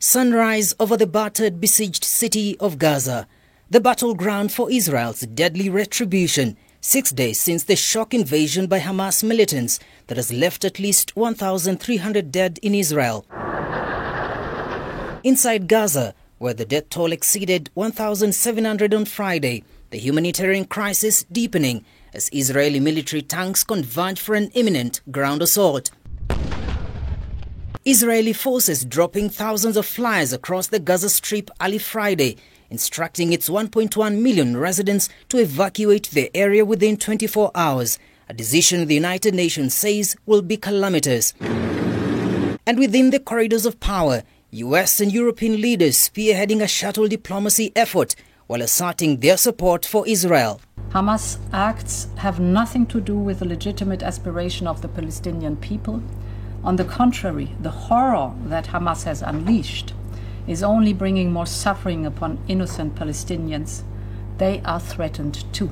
Sunrise over the battered, besieged city of Gaza, the battleground for Israel's deadly retribution, 6 days since the shock invasion by Hamas militants that has left at least 1,300 dead in Israel. Inside Gaza, where the death toll exceeded 1,700 on Friday, the humanitarian crisis deepening as Israeli military tanks converge for an imminent ground assault. Israeli forces dropping thousands of flyers across the Gaza Strip early Friday, instructing its 1.1 million residents to evacuate the area within 24 hours, a decision the United Nations says will be calamitous. And within the corridors of power, US and European leaders spearheading a shuttle diplomacy effort while asserting their support for Israel. Hamas acts have nothing to do with the legitimate aspiration of the Palestinian people. On the contrary, the horror that Hamas has unleashed is only bringing more suffering upon innocent Palestinians. They are threatened too.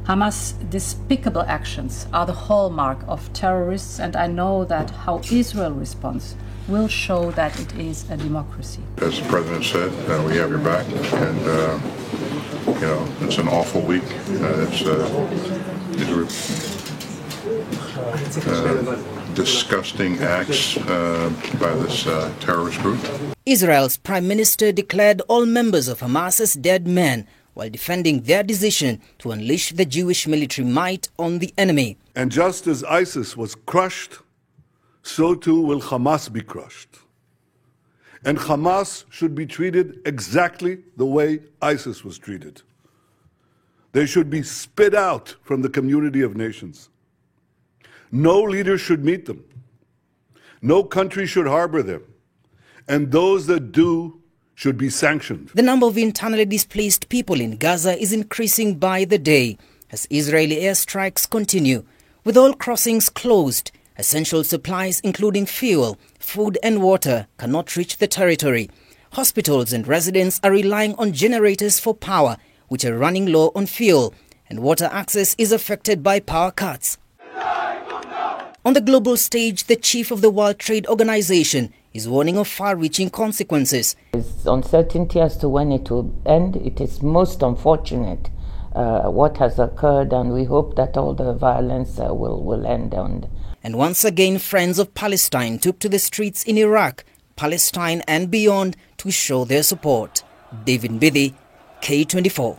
Hamas' despicable actions are the hallmark of terrorists, and I know that how Israel responds will show that it is a democracy. As the President said, we have your back, and it's an awful week. Disgusting acts by this terrorist group. Israel's Prime Minister declared all members of Hamas as dead men while defending their decision to unleash the Jewish military might on the enemy. And just as ISIS was crushed, so too will Hamas be crushed. And Hamas should be treated exactly the way ISIS was treated. They should be spit out from the community of nations. No leader should meet them. No country should harbor them. And those that do should be sanctioned. The number of internally displaced people in Gaza is increasing by the day as Israeli airstrikes continue. With all crossings closed, essential supplies including fuel, food and water cannot reach the territory. Hospitals and residents are relying on generators for power, which are running low on fuel, and water access is affected by power cuts. On the global stage, the chief of the World Trade Organization is warning of far-reaching consequences. There's uncertainty as to when it will end. It is most unfortunate what has occurred, and we hope that all the violence will end. And once again, friends of Palestine took to the streets in Iraq, Palestine and beyond to show their support. David Mbidi, K24.